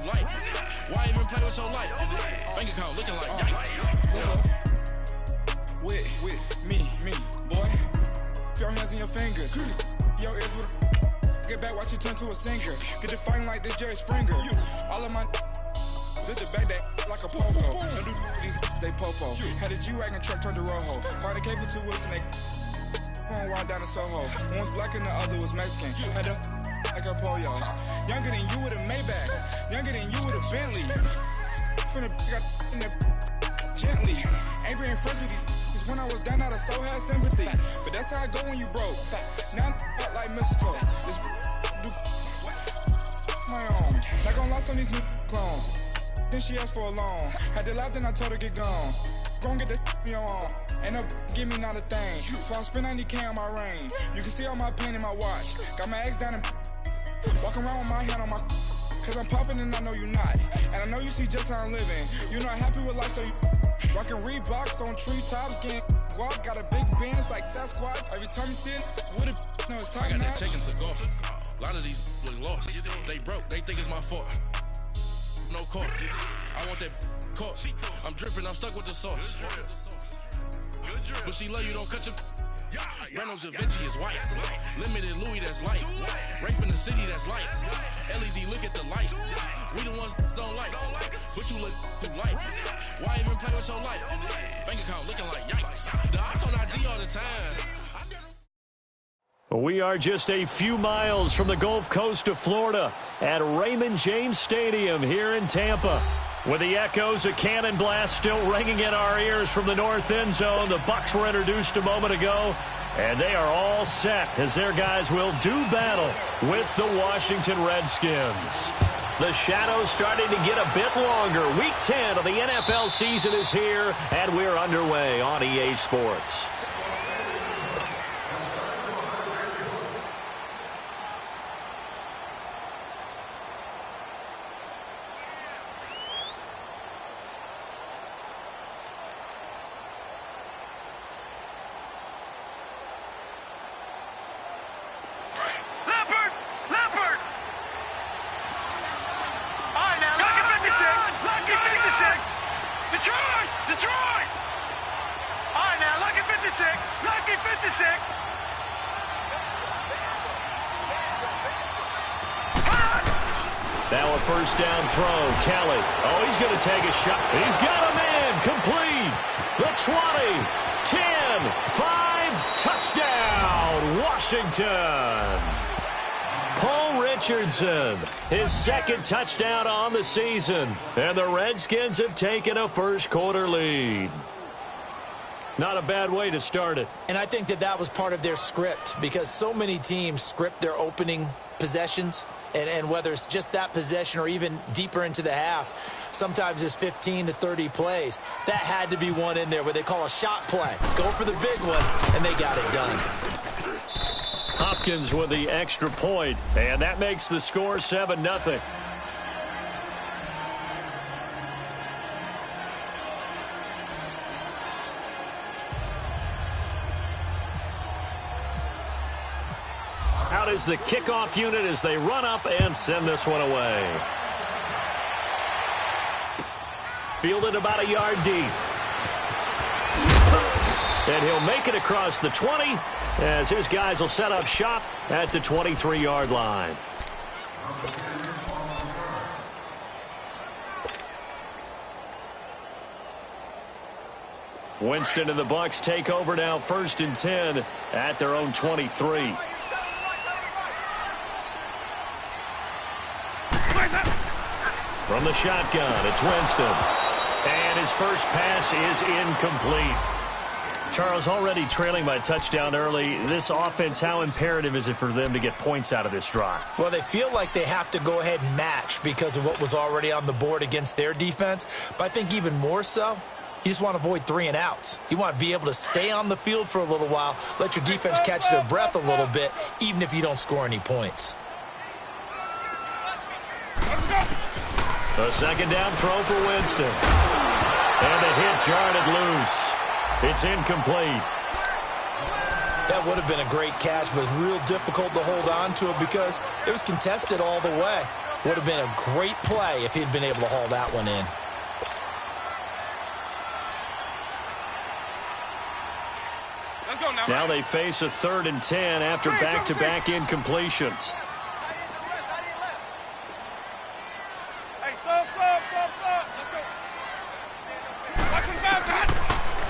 light. Why even play with so light? Bank account looking like yikes. Yeah. With me, boy. Your hands and your fingers. Your ears with a get back, watch you turn to a singer. Get to fighting like this Jerry Springer. All of my zip the back that like a popo. Don't do these they popo. Had a G-Wagon truck turned to Rojo. Find a cable 2 wheels and they going wild down in Soho. One was black and the other was Mexican. Had a like a pollo. Younger than you with a Maybach. Younger than you with a Bentley. From the got in the gently. Angry and friends with these. When I was down, I so had sympathy. But that's how I go when you broke. Now I'm like mistletoe. This do my own. Not gonna lie on these new clones. Then she asked for a loan. Had to laugh, then I told her get gone. Gon' get that me on. Ain't no give me not a thing. So I spend 90K on my range. You can see all my pain in my watch. Got my ex down and walking around with my hand on my. Cause I'm popping and I know you not. And I know you see just how I'm living. You're not happy with life, so you rockin' Reeboks on treetops, getting guap. Got a big Benz like Sasquatch. Every time you see it, with it, no, it's top notch. I got that check into golf. A lot of these look lost. They broke, they think it's my fault. No court. I want that court. I'm dripping, I'm stuck with the sauce. But she love you, don't cut your. Reynolds Da Vinci is white. Limited Louis, that's light. Rape in the city, that's light. LED, look at the light. We the ones don't like. But you look too light. Why even play with so light? Bank account looking like yikes. The odds on IG all the time. We are just a few miles from the Gulf Coast of Florida at Raymond James Stadium here in Tampa. With the echoes of cannon blast still ringing in our ears from the north end zone, the Bucs were introduced a moment ago, and they are all set as their guys will do battle with the Washington Redskins. The shadows starting to get a bit longer. Week 10 of the NFL season is here, and we're underway on EA Sports. Now a first down throw. Kelly. Oh, he's going to take a shot. He's got him in. Complete. The 20, 10, 5, touchdown, Washington. Paul Richardson, his second touchdown on the season. And the Redskins have taken a first-quarter lead. Not a bad way to start it. And I think that was part of their script because so many teams script their opening possessions. And whether it's just that possession or even deeper into the half, sometimes it's 15 to 30 plays. That had to be one in there where they call a shot play. Go for the big one, and they got it done. Hopkins with the extra point, and that makes the score 7-0. Out is the kickoff unit as they run up and send this one away. Fielded about a yard deep. And he'll make it across the 20 as his guys will set up shop at the 23-yard line. Winston and the Bucs take over now, 1st and 10 at their own 23. From the shotgun, it's Winston. And his first pass is incomplete. Charles, already trailing by a touchdown early. This offense, how imperative is it for them to get points out of this drive? Well, they feel like they have to go ahead and match because of what was already on the board against their defense. But I think even more so, you just want to avoid 3 and outs. You want to be able to stay on the field for a little while, let your defense catch their breath a little bit, even if you don't score any points. A second down throw for Winston. And the hit jarred it loose. It's incomplete. That would have been a great catch, but it was real difficult to hold on to it because it was contested all the way. Would have been a great play if he'd been able to haul that one in. Now they face a 3rd and 10 after back-to-back incompletions.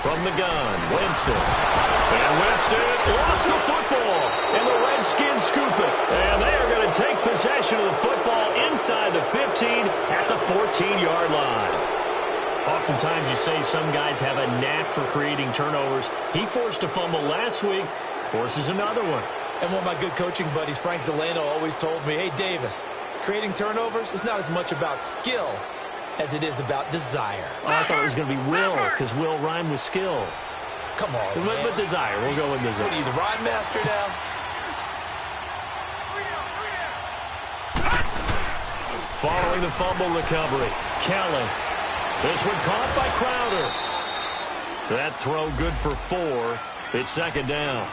From the gun, Winston. And Winston lost the football. And the Redskins scoop it. And they are going to take possession of the football inside the 15 at the 14-yard line. Oftentimes you say some guys have a knack for creating turnovers. He forced a fumble last week, forces another one. And one of my good coaching buddies, Frank Delano, always told me, hey, Davis, creating turnovers is not as much about skill as it is about desire. Oh, I thought it was going to be will, because will rhyme with skill. Come on, man. But desire. We'll go with desire. What are you, the rhyme master now? Following the fumble recovery, Kelly. This one caught by Crowder. That throw good for 4. It's 2nd down.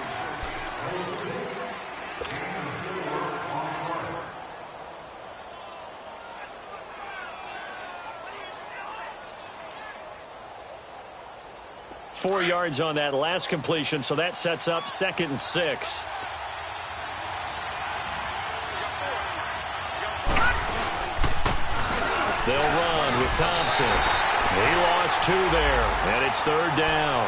Four yards on that last completion, so that sets up 2nd and 6. They'll run with Thompson. He lost 2 there, and it's 3rd down.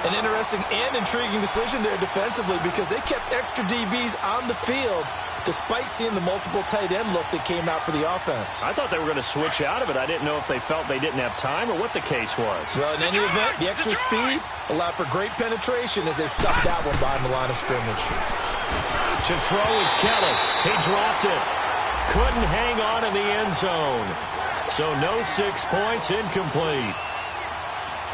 An interesting and intriguing decision there defensively because they kept extra DBs on the field despite seeing the multiple tight end look that came out for the offense. I thought they were going to switch out of it. I didn't know if they felt they didn't have time or what the case was. Well, in any event, the extra speed allowed for great penetration as they stuffed that one behind the line of scrimmage. To throw is Kelly. He dropped it. Couldn't hang on in the end zone. So no 6 points, incomplete.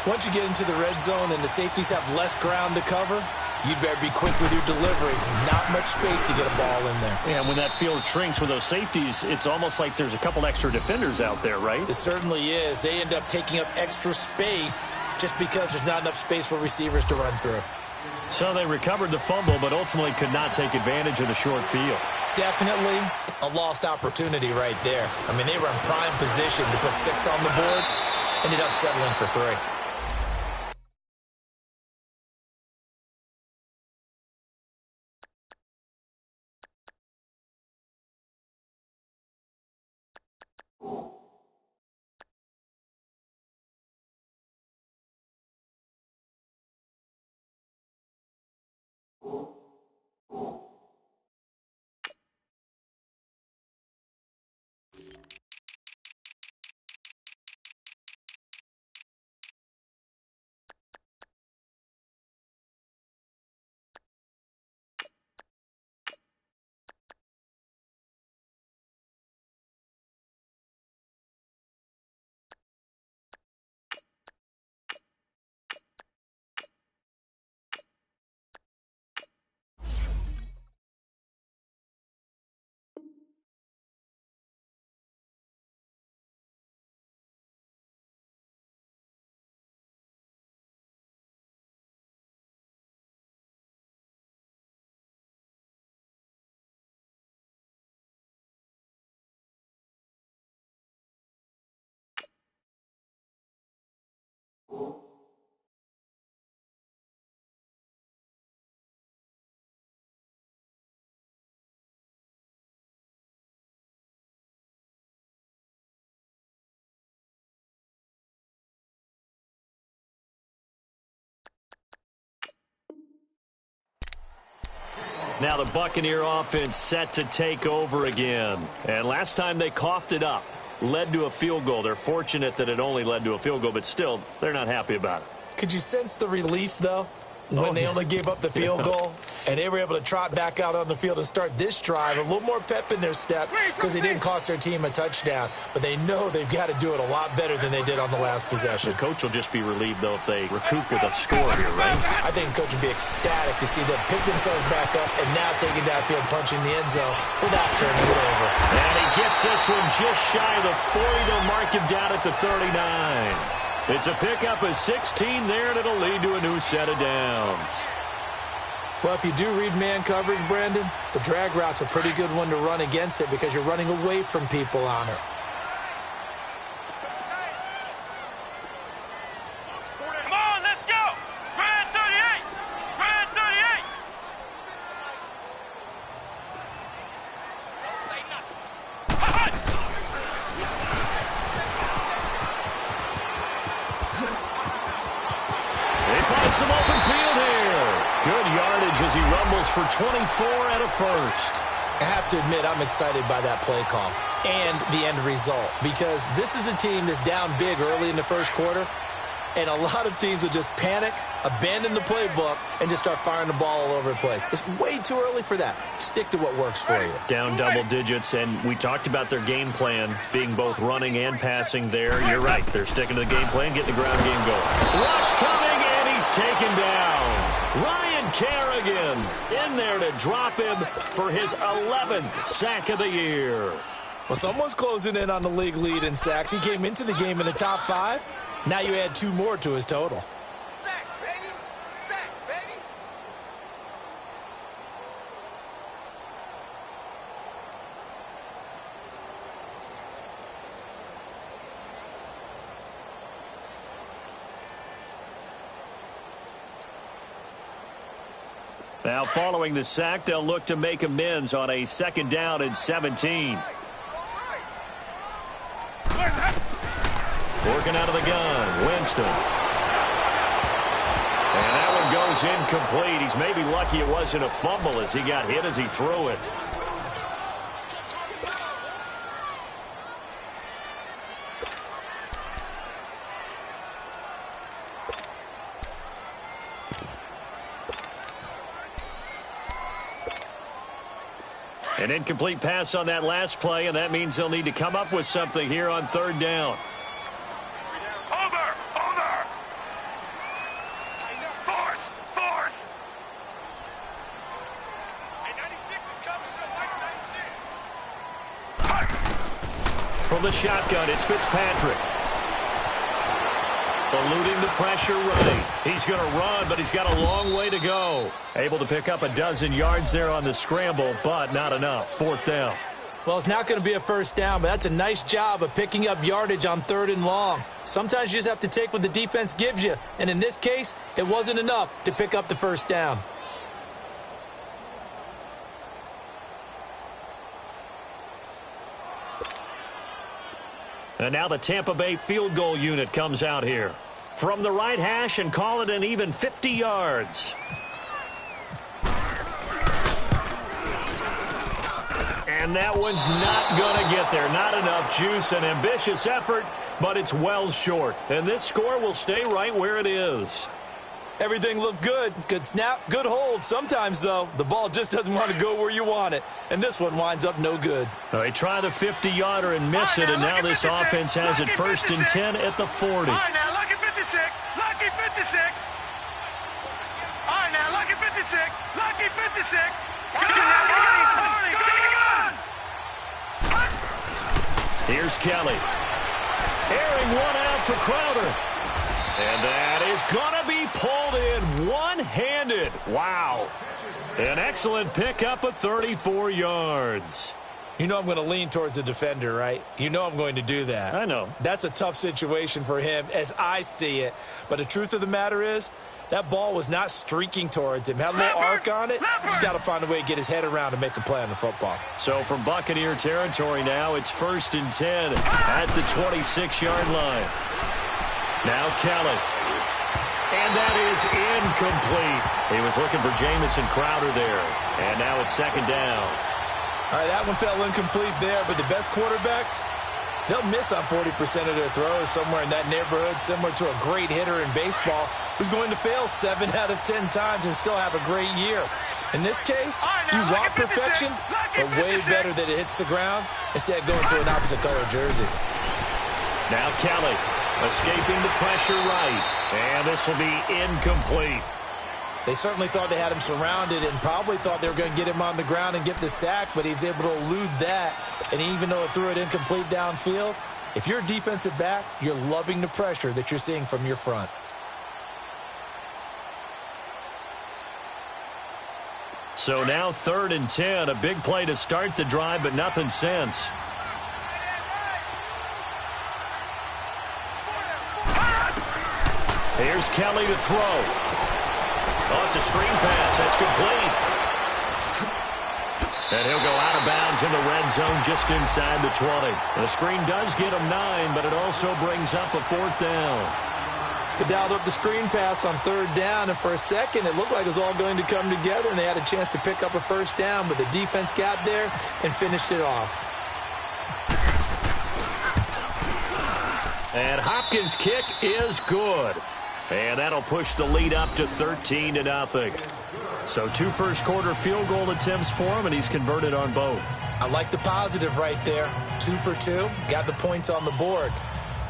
Once you get into the red zone and the safeties have less ground to cover, you'd better be quick with your delivery. Not much space to get a ball in there. Yeah, when that field shrinks with those safeties, it's almost like there's a couple extra defenders out there, right? It certainly is. They end up taking up extra space just because there's not enough space for receivers to run through. So they recovered the fumble, but ultimately could not take advantage of the short field. Definitely a lost opportunity right there. I mean, they were in prime position to put 6 on the board, ended up settling for 3. Now the Buccaneer offense set to take over again. And last time they coughed it up, led to a field goal. They're fortunate that it only led to a field goal, but still, they're not happy about it. Could you sense the relief, though, when they only gave up the field goal and they were able to trot back out on the field and start this drive? A little more pep in their step because they didn't cost their team a touchdown, but they know they've got to do it a lot better than they did on the last possession. The coach will just be relieved, though, if they recoup with a score here, right? I think the coach would be ecstatic to see them pick themselves back up and now take it downfield, punching the end zone without turning it over. And he gets this one just shy of the 40. They'll mark him down at the 39. It's a pickup of 16 there, and it'll lead to a new set of downs. Well, if you do read man coverage, Brandon, the drag route's a pretty good one to run against it because you're running away from people on it. Come on, let's go! Red 38! Red 38! Don't say nothing. They find some open field here. Good yardage as he rumbles for 24 and a first. I have to admit, I'm excited by that play call and the end result because this is a team that's down big early in the first quarter, and a lot of teams will just panic, abandon the playbook, and just start firing the ball all over the place. It's way too early for that. Stick to what works for you. Down double digits, and we talked about their game plan being both running and passing there. You're right. They're sticking to the game plan, getting the ground game going. Rush coming, and he's taken down. Ryan Kerrigan in there to drop him for his 11th sack of the year. Well, someone's closing in on the league lead in sacks. He came into the game in the top 5. Now you add 2 more to his total. Sack, baby! Sack, baby! Now following the sack, they'll look to make amends on a 2nd down and 17. Working out of the gun, Winston. And that one goes incomplete. He's maybe lucky it wasn't a fumble as he got hit as he threw it. An incomplete pass on that last play, and that means they'll need to come up with something here on 3rd down. Over! Over! Force! Force! Hey, 96 is coming. White 96. From the shotgun, it's Fitzpatrick. Eluding the pressure right. He's going to run, but he's got a long way to go. Able to pick up a dozen yards there on the scramble, but not enough. 4th down. Well, it's not going to be a first down, but that's a nice job of picking up yardage on 3rd and long. Sometimes you just have to take what the defense gives you, and in this case, it wasn't enough to pick up the first down. And now the Tampa Bay field goal unit comes out here. From the right hash and call it an even 50 yards. And that one's not going to get there. Not enough juice. An ambitious effort, but it's well short. And this score will stay right where it is. Everything looked good. Good snap, good hold. Sometimes, though, the ball just doesn't want to go where you want it. And this one winds up no good. They try the 50-yarder and miss it, and now this offense has it 1st and 10 at the 40. All right, now, lucky 56. Lucky 56. All right, now, lucky 56. Lucky 56. Here's Kelly. Airing one out for Crowder. And that is going to be pulled in one-handed. Wow. An excellent pickup of 34 yards. You know I'm going to lean towards the defender, right? You know I'm going to do that. I know. That's a tough situation for him as I see it. But the truth of the matter is, that ball was not streaking towards him. Had a little arc on it. He's got to find a way to get his head around and make a play on the football. So from Buccaneer territory now, it's 1st and 10 at the 26-yard line. Now Kelly. And that is incomplete. He was looking for Jamison Crowder there. And now it's 2nd down. All right, that one fell incomplete there, but the best quarterbacks, they'll miss on 40% of their throws, somewhere in that neighborhood, similar to a great hitter in baseball who's going to fail 7 out of 10 times and still have a great year. In this case, you want perfection, but way better that it hits the ground instead of going to an opposite color jersey. Now Kelly escaping the pressure right, and this will be incomplete. They certainly thought they had him surrounded and probably thought they were going to get him on the ground and get the sack, but he was able to elude that. And even though it threw it incomplete downfield, if you're a defensive back, you're loving the pressure that you're seeing from your front. So now 3rd and 10. A big play to start the drive, but nothing since. Here's Kelly to throw. Oh, it's a screen pass. That's complete. And he'll go out of bounds in the red zone just inside the 20. The screen does get him 9, but it also brings up a 4th down. They dialed up the screen pass on 3rd down, and for a second it looked like it was all going to come together, and they had a chance to pick up a 1st down, but the defense got there and finished it off. And Hopkins' kick is good. And that'll push the lead up to 13-0. So 2 first-quarter field goal attempts for him, and he's converted on both. I like the positive right there. 2 for 2, got the points on the board.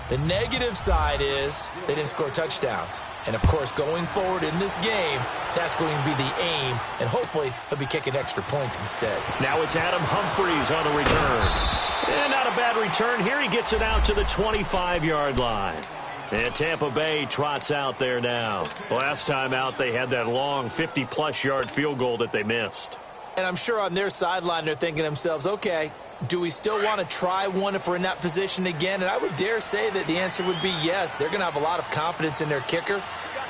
The negative side is they didn't score touchdowns. And, of course, going forward in this game, that's going to be the aim, and hopefully he'll be kicking extra points instead. Now it's Adam Humphries on the return. And not a bad return here. He gets it out to the 25-yard line. And Tampa Bay trots out there now. Last time out, they had that long 50-plus yard field goal that they missed. And I'm sure on their sideline they're thinking to themselves, okay, do we still want to try one if we're in that position again? And I would dare say that the answer would be yes. They're going to have a lot of confidence in their kicker.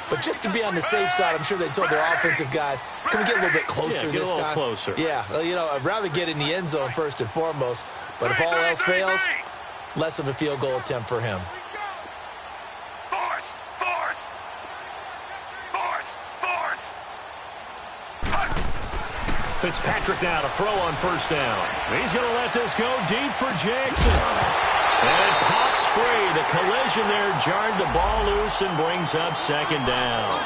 But just to be on the safe side, I'm sure they told their offensive guys, can we get a little bit closer this time? Closer. Yeah, well, you know, I'd rather get in the end zone first and foremost. But if all else fails, less of a field goal attempt for him. Fitzpatrick now to throw on 1st down. He's going to let this go deep for Jackson. And it pops free. The collision there jarred the ball loose and brings up 2nd down.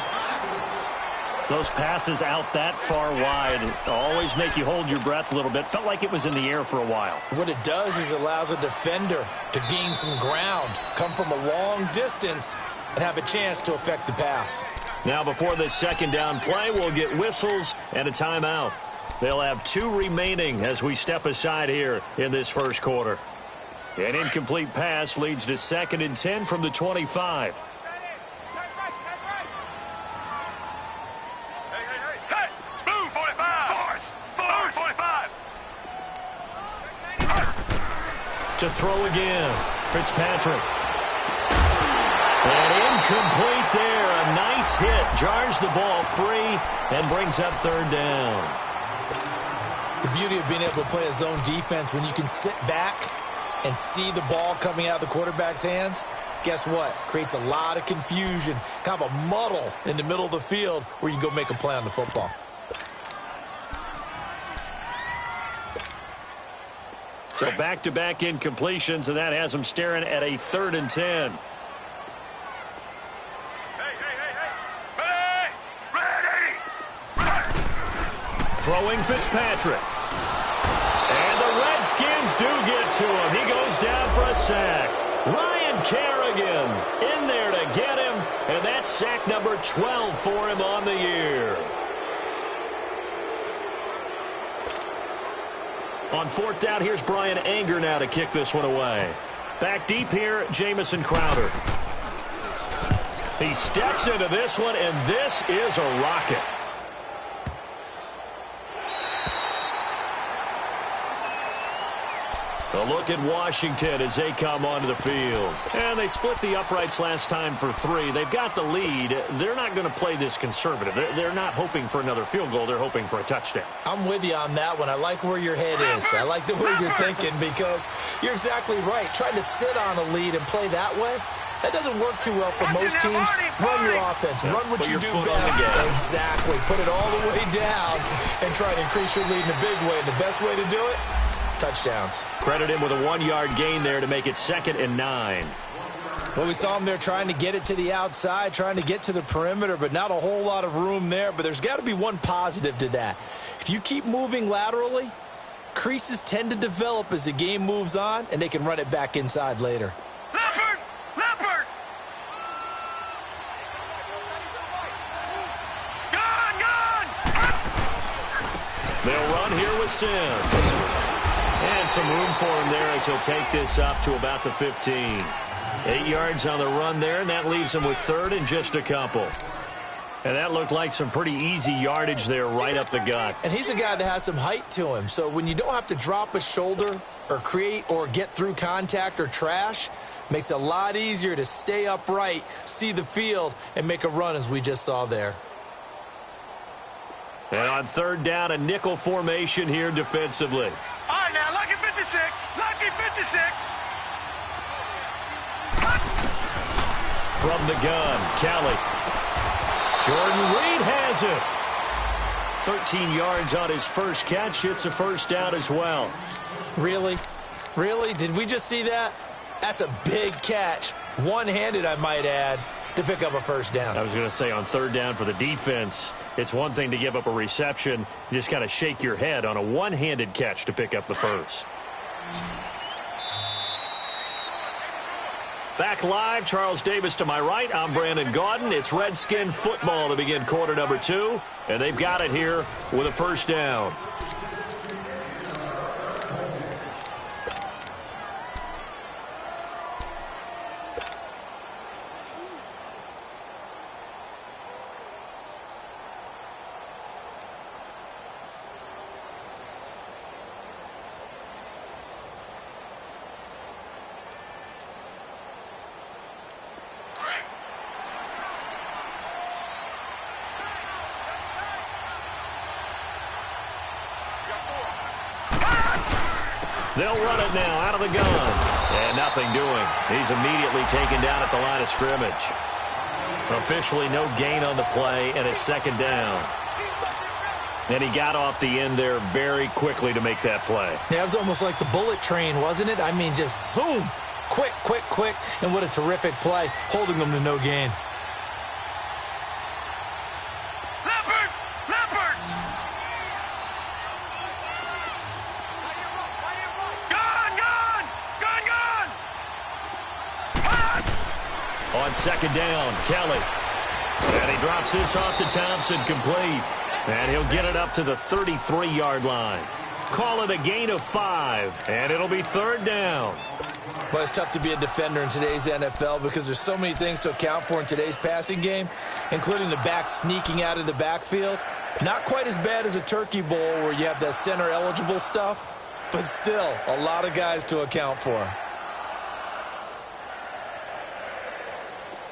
Those passes out that far wide always make you hold your breath a little bit. Felt like it was in the air for a while. What it does is it allows a defender to gain some ground, come from a long distance, and have a chance to affect the pass. Now before this 2nd down play, we'll get whistles and a timeout. They'll have 2 remaining as we step aside here in this first quarter. An incomplete pass leads to 2nd and 10 from the 25. Set! Move, 45! Force! 45! To throw again, Fitzpatrick. And incomplete there. A nice hit. Jars the ball free and brings up 3rd down. The beauty of being able to play a zone defense when you can sit back and see the ball coming out of the quarterback's hands, guess what? Creates a lot of confusion, kind of a muddle in the middle of the field where you can go make a play on the football. So back-to-back incompletions, and that has them staring at a 3rd and 10. Throwing Fitzpatrick. And the Redskins do get to him. He goes down for a sack. Ryan Kerrigan in there to get him. And that's sack number 12 for him on the year. On 4th down, here's Brian Anger now to kick this one away. Back deep here, Jamison Crowder. He steps into this one, and this is a rocket. A look at Washington as they come onto the field. And they split the uprights last time for 3. They've got the lead. They're not going to play this conservative. They're not hoping for another field goal. They're hoping for a touchdown. I'm with you on that one. I like where your head is. I like the way you're thinking because you're exactly right. Trying to sit on a lead and play that way, that doesn't work too well for most teams. Run your offense. Run what you do best. Exactly. Put it all the way down and try to increase your lead in a big way. And the best way to do it, touchdowns. Credit him with a 1-yard gain there to make it 2nd and 9. Well, we saw him there trying to get it to the outside, trying to get to the perimeter, but not a whole lot of room there. But there's got to be one positive to that. If you keep moving laterally, creases tend to develop as the game moves on, and they can run it back inside later. Leopard! Leopard! Gone! They'll run here with Sims. And some room for him there as he'll take this up to about the 15. 8 yards on the run there, and that leaves him with 3rd and just a couple. And that looked like some pretty easy yardage there right up the gut. And he's a guy that has some height to him. So when you don't have to drop a shoulder or create or get through contact or trash, makes it a lot easier to stay upright, see the field, and make a run as we just saw there. And on third down, a nickel formation here defensively. All right, now, lucky 56. Lucky 56. From the gun, Kelly. Jordan Reed has it. 13 yards on his first catch. It's a first down as well. Really? Really? Did we just see that? That's a big catch. One-handed, I might add, to pick up a first down. I was going to say on third down for the defense, it's one thing to give up a reception. You just kind of shake your head on a one-handed catch to pick up the first. Back live, Charles Davis to my right. I'm Brandon Gaudin. It's Redskin football to begin quarter number 2, and they've got it here with a first down. They'll run it now out of the gun. And nothing doing. He's immediately taken down at the line of scrimmage. Officially no gain on the play, and it's second down. And he got off the end there very quickly to make that play. Yeah, it was almost like the bullet train, wasn't it? I mean, just zoom. Quick, quick, quick. And what a terrific play, holding them to no gain. On second down, Kelly. And he drops this off to Thompson, complete. And he'll get it up to the 33-yard line. Call it a gain of 5, and it'll be third down. Well, it's tough to be a defender in today's NFL because there's so many things to account for in today's passing game, including the back sneaking out of the backfield. Not quite as bad as a turkey bowl where you have the center-eligible stuff, but still a lot of guys to account for.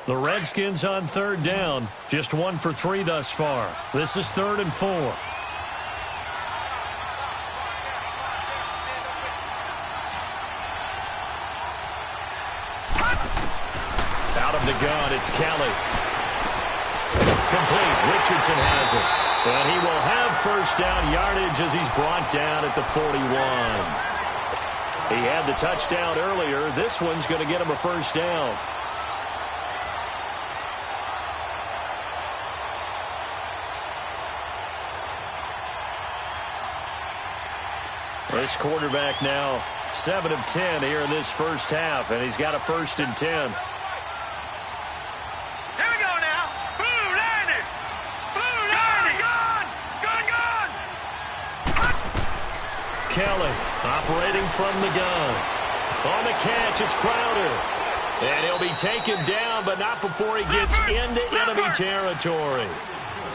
The Redskins on third down, just 1 for 3 thus far. This is 3rd and 4. Out of the gun, it's Kelly. Complete. Richardson has it. And he will have first down yardage as he's brought down at the 41. He had the touchdown earlier. This one's going to get him a first down. This quarterback now 7 of 10 here in this first half, and he's got a 1st and 10. Here we go now. Blue 90. Blue 90. Gun. Kelly operating from the gun. On the catch, it's Crowder. And he'll be taken down, but not before he gets into enemy territory.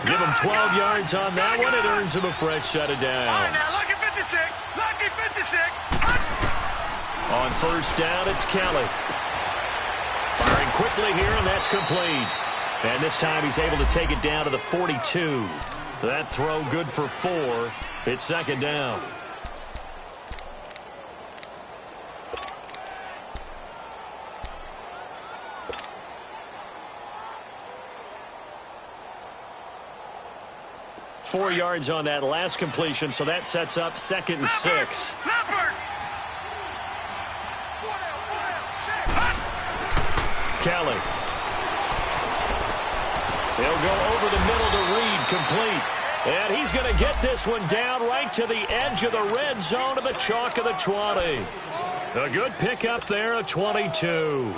Give him 12 yards on that one. It earns him a fresh set of downs. All right, now, lucky 56. Lucky 56. On first down, it's Kelly. Firing quickly here, and that's complete. And this time he's able to take it down to the 42. That throw good for 4. It's second down. Four yards on that last completion, so that sets up 2nd and 6. Kelly. He'll go over the middle to Reed, complete. And he's going to get this one down right to the edge of the red zone of the chalk of the 20. A good pickup there, a 22.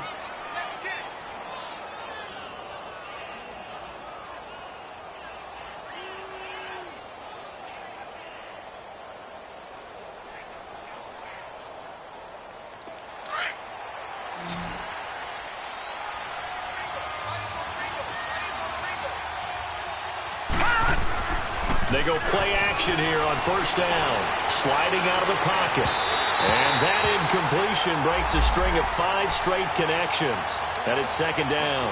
They go play action here on first down. Sliding out of the pocket. And that incompletion breaks a string of 5 straight connections. And it's second down.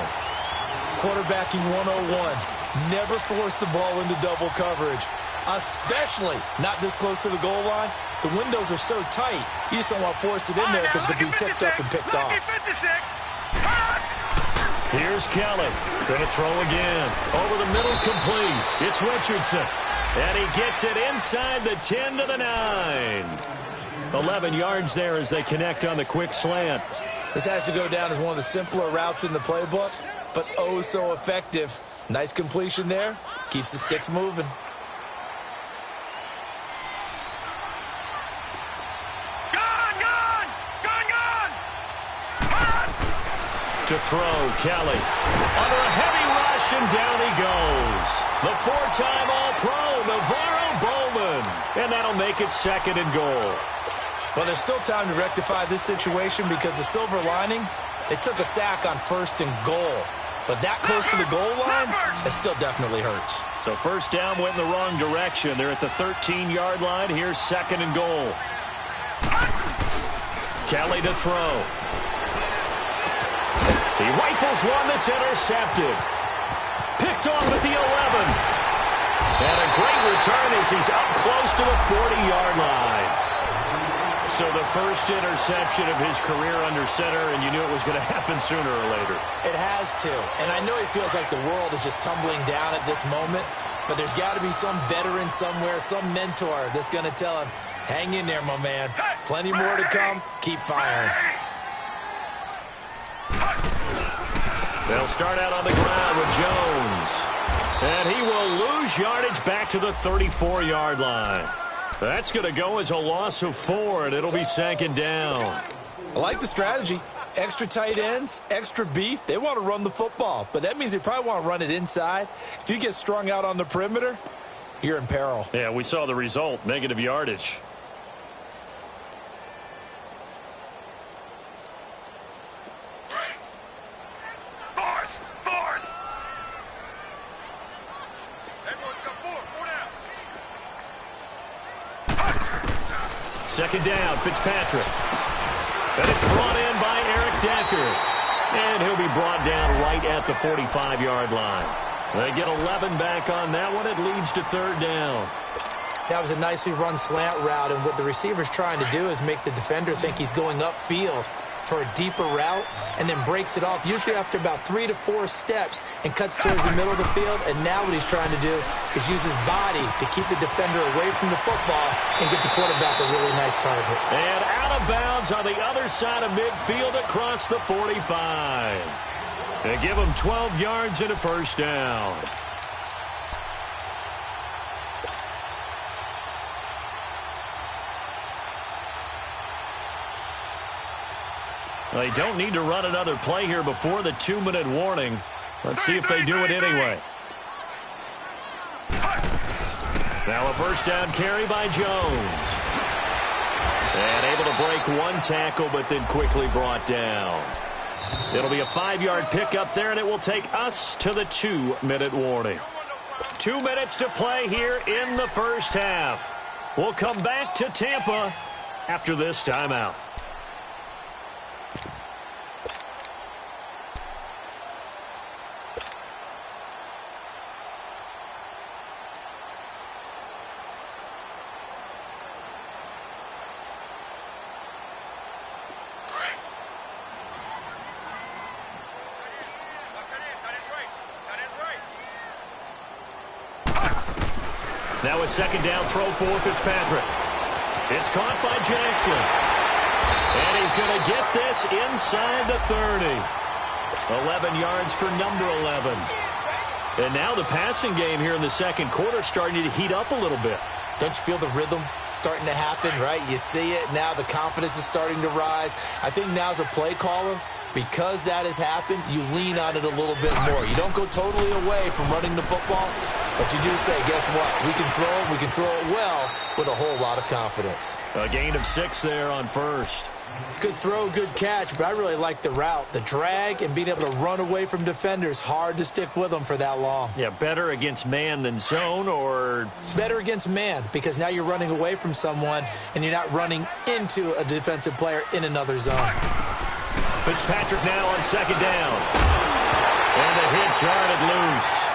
Quarterbacking 101. Never force the ball into double coverage, especially not this close to the goal line. The windows are so tight, you just don't want to force it in there because it could be tipped up and picked off. Here's Kelly. Going to throw again. Over the middle, complete. It's Richardson. And he gets it inside the 10 to the 9. 11 yards there as they connect on the quick slant. This has to go down as one of the simpler routes in the playbook, but oh so effective. Nice completion there. Keeps the sticks moving. To throw, Kelly. Under a heavy rush, and down he goes. The 4-time All-Pro, Navarro Bowman. And that'll make it second and goal. Well, there's still time to rectify this situation because the silver lining, they took a sack on first and goal. But that close to the goal line, it still definitely hurts. So first down went in the wrong direction. They're at the 13-yard line. Here's second and goal. Kelly to throw. He rifles one that's intercepted. Picked off at the 11. And a great return as he's up close to the 40-yard line. So the first interception of his career under center, and you knew it was going to happen sooner or later. It has to. And I know he feels like the world is just tumbling down at this moment, but there's got to be some veteran somewhere, some mentor that's going to tell him, hang in there, my man. Plenty more to come. Keep firing. They'll start out on the ground with Jones. And he will lose yardage back to the 34-yard line. That's going to go as a loss of 4, and it'll be second down. I like the strategy. Extra tight ends, extra beef. They want to run the football, but that means they probably want to run it inside. If you get strung out on the perimeter, you're in peril. Yeah, we saw the result, negative yardage. Second down, Fitzpatrick. And it's brought in by Eric Decker. And he'll be brought down right at the 45-yard line. They get 11 back on that one. It leads to third down. That was a nicely run slant route, and what the receiver's trying to do is make the defender think he's going upfield for a deeper route, and then breaks it off, usually after about 3 to 4 steps, and cuts towards the middle of the field. And now what he's trying to do is use his body to keep the defender away from the football and get the quarterback a really nice target. And out of bounds on the other side of midfield across the 45. They give him 12 yards and a first down. They don't need to run another play here before the 2-minute warning. Let's see if they do it anyway. Now a first down carry by Jones. And able to break one tackle, but then quickly brought down. It'll be a 5-yard pickup there, and it will take us to the 2-minute warning. 2 minutes to play here in the first half. We'll come back to Tampa after this timeout. Now a second down throw for Fitzpatrick. It's caught by Jackson. And he's going to get this inside the 30. 11 yards for number 11. And now the passing game here in the second quarter starting to heat up a little bit. Don't you feel the rhythm starting to happen, right? You see it now. The confidence is starting to rise. I think now as a play caller, because that has happened, you lean on it a little bit more. You don't go totally away from running the football, but you do say, guess what? We can throw it well with a whole lot of confidence. A gain of 6 there on first. Good throw, good catch, but I really like the route. The drag and being able to run away from defenders, hard to stick with them for that long. Yeah, better against man than zone, or? Better against man, because now you're running away from someone and you're not running into a defensive player in another zone. Fitzpatrick now on second down. And the hit jarred it loose.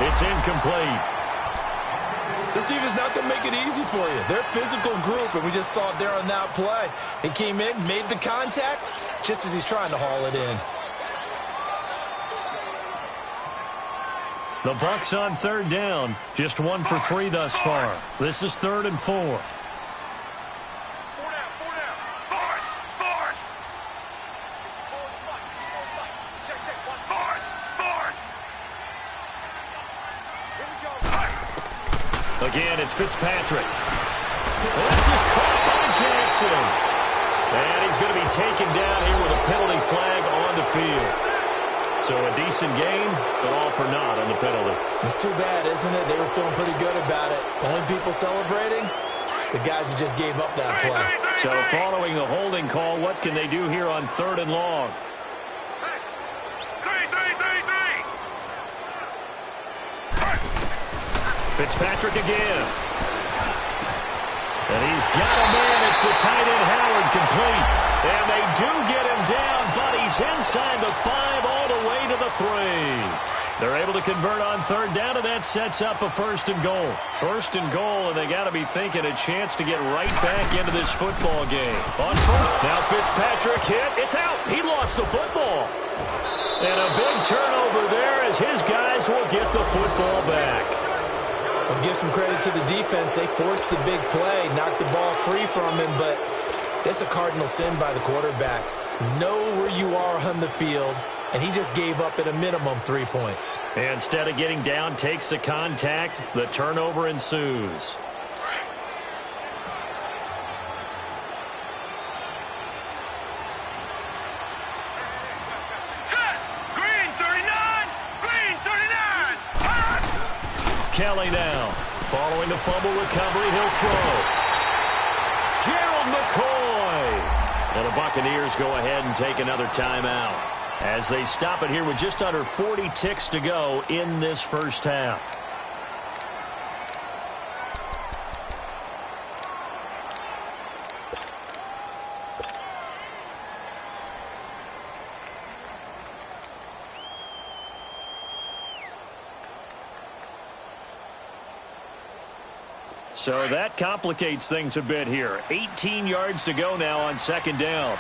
It's incomplete. This defense is not going to make it easy for you. They're a physical group, and we just saw it there on that play. He came in, made the contact, just as he's trying to haul it in. The Bucs on third down. Just 1 for 3 thus far. This is 3rd and 4. Again, it's Fitzpatrick. This is caught by Jackson. And he's going to be taken down here with a penalty flag on the field. So a decent game, but all for naught on the penalty. It's too bad, isn't it? They were feeling pretty good about it. Only people celebrating, the guys who just gave up that play. So following the holding call, what can they do here on 3rd and long? Fitzpatrick again. And he's got a man. It's the tight end, Howard, complete. And they do get him down, but he's inside the 5 all the way to the 3. They're able to convert on 3rd down, and that sets up a 1st and goal. 1st and goal, and they got to be thinking a chance to get right back into this football game. On 1st, now Fitzpatrick hit. It's out. He lost the football. And a big turnover there as his guys will get the football back. I'll give some credit to the defense. They forced the big play, knocked the ball free from him, but that's a cardinal sin by the quarterback. Know where you are on the field, and he just gave up at a minimum 3 points. Instead of getting down, takes the contact. The turnover ensues. Kelly now. Following the fumble recovery, he'll throw. Gerald McCoy. And the Buccaneers go ahead and take another timeout as they stop it here with just under 40 ticks to go in this first half. So that complicates things a bit here. 18 yards to go now on 2nd down.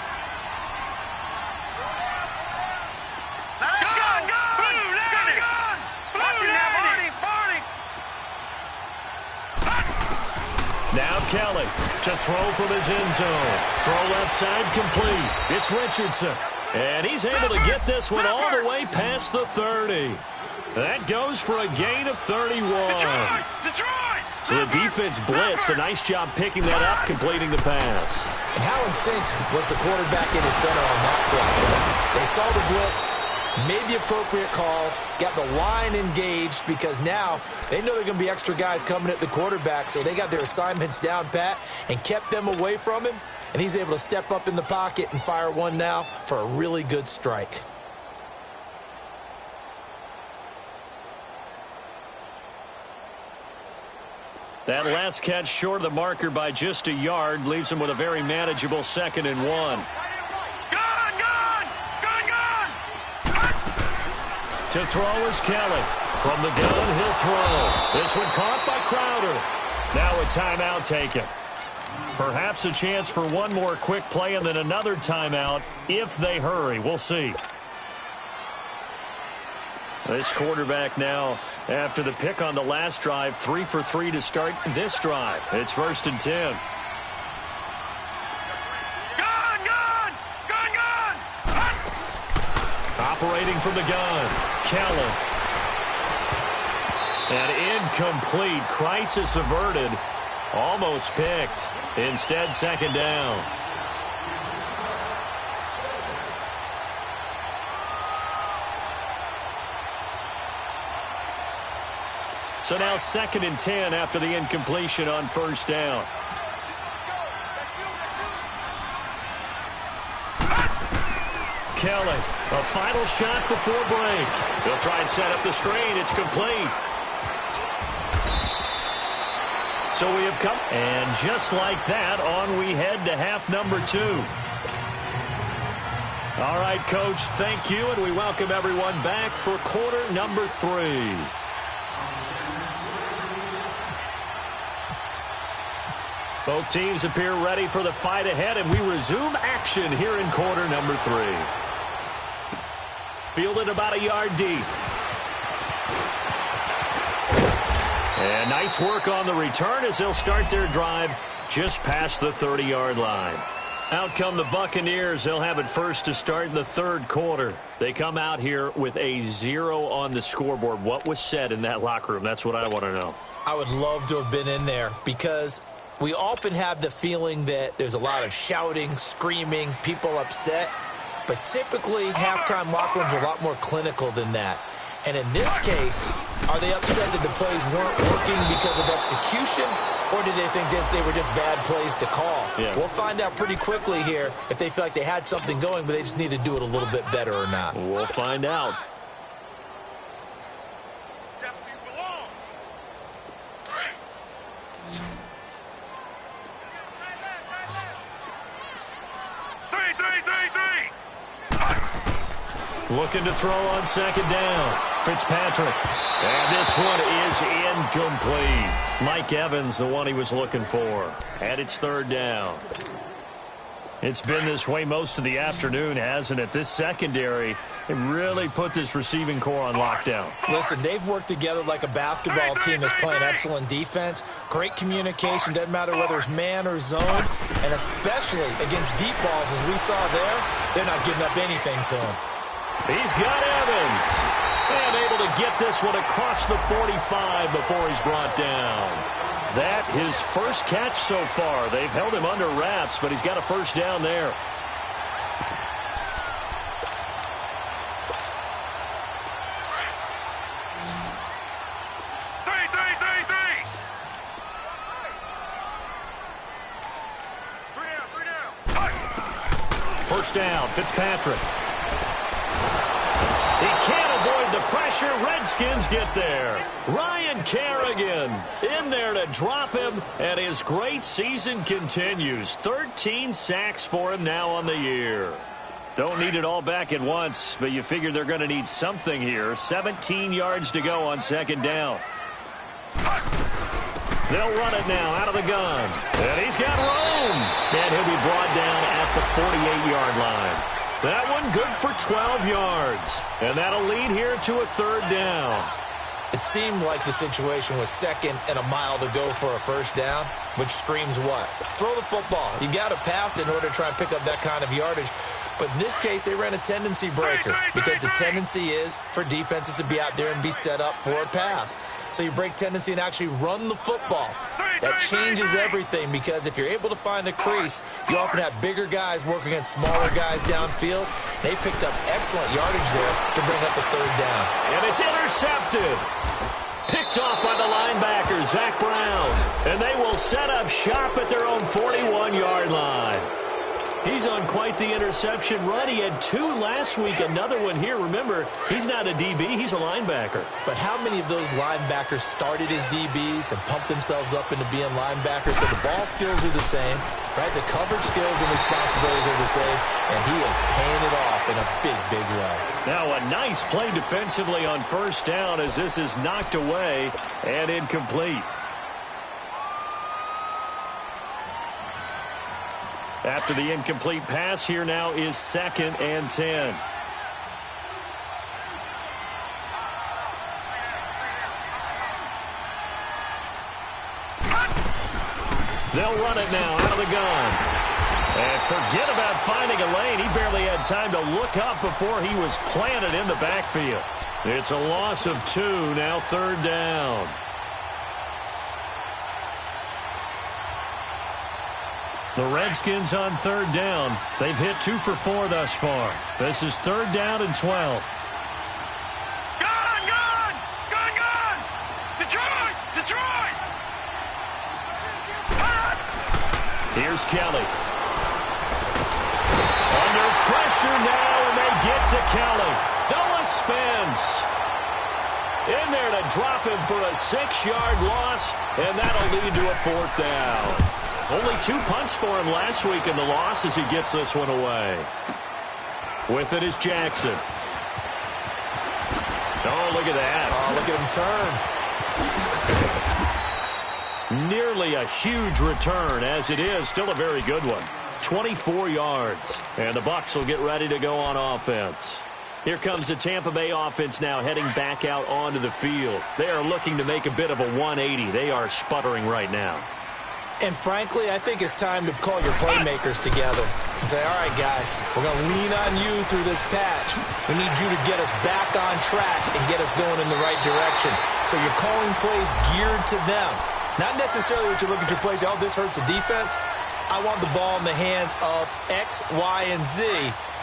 Now Kelly to throw from his end zone. Throw left side complete. It's Richardson. And he's able to get this one all the way past the 30. That goes for a gain of 31. So the defense blitzed. A nice job picking that up, completing the pass. And how in sync was the quarterback in his center on that play? They saw the blitz, made the appropriate calls, got the line engaged, because now they know there are going to be extra guys coming at the quarterback, so they got their assignments down pat and kept them away from him, and he's able to step up in the pocket and fire one now for a really good strike. That last catch short of the marker by just a yard leaves him with a very manageable 2nd and 1. To throw is Kelly. From the gun, he'll throw. This one caught by Crowder. Now a timeout taken. Perhaps a chance for one more quick play and then another timeout if they hurry. We'll see. This quarterback now, after the pick on the last drive, 3 for 3 to start this drive. It's 1st and 10. Operating from the gun, Kelly. And incomplete. Crisis averted. Almost picked. Instead, 2nd down. So now 2nd and 10 after the incompletion on 1st down. Kelly. A final shot before break. They'll try and set up the screen. It's complete. So we have come. And just like that, on we head to half number 2. All right, Coach, thank you, and we welcome everyone back for quarter number 3. Both teams appear ready for the fight ahead, and we resume action here in quarter number 3. Fielded about a yard deep. And nice work on the return as they'll start their drive just past the 30-yard line. Out come the Buccaneers. They'll have it first to start in the third quarter. They come out here with a 0 on the scoreboard. What was said in that locker room? That's what I want to know. I would love to have been in there because we often have the feeling that there's a lot of shouting, screaming, people upset. But typically, halftime locker rooms are a lot more clinical than that. And in this case, are they upset that the plays weren't working because of execution? Or did they think they were just bad plays to call? Yeah. We'll find out pretty quickly here if they feel like they had something going, but they just need to do it a little bit better or not. We'll find out. Looking to throw on second down. Fitzpatrick. And this one is incomplete. Mike Evans, the one he was looking for. And it's third down. It's been this way most of the afternoon, hasn't it? This secondary, they really put this receiving core on lockdown. Listen, they've worked together like a basketball team that's playing excellent defense. Great communication, doesn't matter whether it's man or zone. And especially against deep balls, as we saw there, they're not giving up anything to him. He's got Evans. And able to get this one across the 45 before he's brought down. That his first catch so far. They've held him under wraps, but he's got a first down there. First down, Fitzpatrick. He can't avoid the pressure. Redskins get there. Ryan Kerrigan in there to drop him, and his great season continues. 13 sacks for him now on the year. Don't need it all back at once, but you figure they're going to need something here. 17 yards to go on second down. They'll run it now out of the gun. And he's got room. And he'll be brought down at the 48-yard line. That one good for 12 yards. And that'll lead here to a third down. It seemed like the situation was second and a mile to go for a first down, which screams what? Throw the football. You got to pass in order to try and pick up that kind of yardage. But in this case, they ran a tendency breaker because the tendency is for defenses to be out there and be set up for a pass. So you break tendency and actually run the football. That changes everything because if you're able to find a crease, you often have bigger guys working against smaller guys downfield. They picked up excellent yardage there to bring up the third down. And it's intercepted. Picked off by the linebacker, Zach Brown. And they will set up shop at their own 41-yard line. He's on quite the interception run. He had 2 last week, another one here. Remember, he's not a DB, he's a linebacker. But how many of those linebackers started as DBs and pumped themselves up into being linebackers? So the ball skills are the same, right? The coverage skills and responsibilities are the same, and he is paying it off in a big, big way. Now a nice play defensively on first down as this is knocked away and incomplete. After the incomplete pass, here now is 2nd and 10. They'll run it now out of the gun. And forget about finding a lane. He barely had time to look up before he was planted in the backfield. It's a loss of 2, now third down. The Redskins on third down. They've hit 2 for 4 thus far. This is third down and 12. Gun! Detroit! Here's Kelly. Under pressure now, and they get to Kelly. Noah spins. In there to drop him for a 6-yard loss, and that'll lead to a 4th down. Only 2 punts for him last week in the loss as he gets this one away. With it is Jackson. Oh, look at that. Oh, look at him turn. Nearly a huge return, as it is. Still a very good one. 24 yards. And the Bucs will get ready to go on offense. Here comes the Tampa Bay offense now heading back out onto the field. They are looking to make a bit of a 180. They are sputtering right now. And frankly, I think it's time to call your playmakers together and say, all right, guys, we're going to lean on you through this patch. We need you to get us back on track and get us going in the right direction. So you're calling plays geared to them. Not necessarily what you look at your plays, oh, this hurts the defense. I want the ball in the hands of X, Y, and Z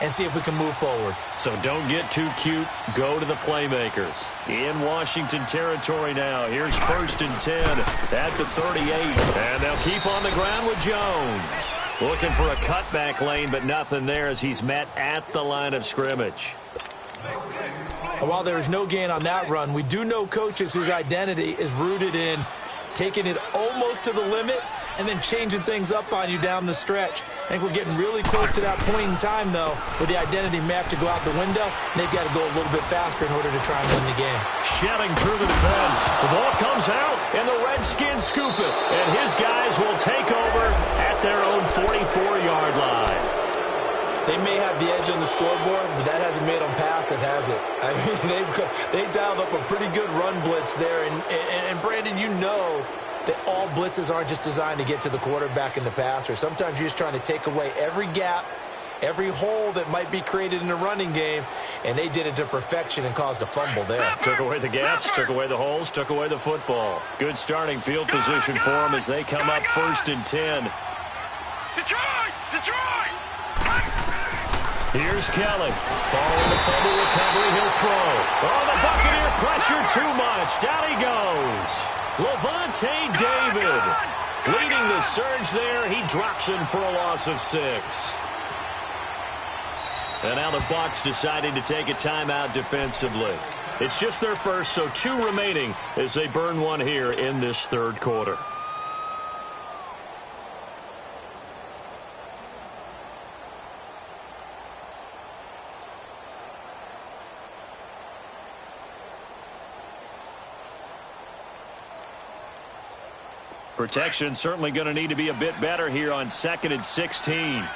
and see if we can move forward. So don't get too cute. Go to the playmakers. In Washington territory now. Here's 1st and 10 at the 38. And they'll keep on the ground with Jones. Looking for a cutback lane, but nothing there as he's met at the line of scrimmage. While there is no gain on that run, we do know coaches whose identity is rooted in taking it almost to the limit and then changing things up on you down the stretch. I think we're getting really close to that point in time, though, where the identity may have to go out the window, and they've got to go a little bit faster in order to try and win the game. Shedding through the defense. The ball comes out, and the Redskins scoop it. And his guys will take over at their own 44-yard line. They may have the edge on the scoreboard, but that hasn't made them passive, has it? I mean, they dialed up a pretty good run blitz there. And Brandon, you know that all blitzes aren't just designed to get to the quarterback and the passer. Sometimes you're just trying to take away every gap, every hole that might be created in the running game, and they did it to perfection and caused a fumble there. Took away the gaps, took away the holes, took away the football. Good starting field position for them as they come up 1st and 10. Detroit! Here's Kelly. Following the fumble recovery, he'll throw. Oh, the Buccaneer pressure too much. Down he goes. Levante David leading the surge there. He drops in for a loss of 6. And now the Bucs deciding to take a timeout defensively. It's just their first, so 2 remaining as they burn one here in this 3rd quarter. Protection certainly going to need to be a bit better here on 2nd and 16.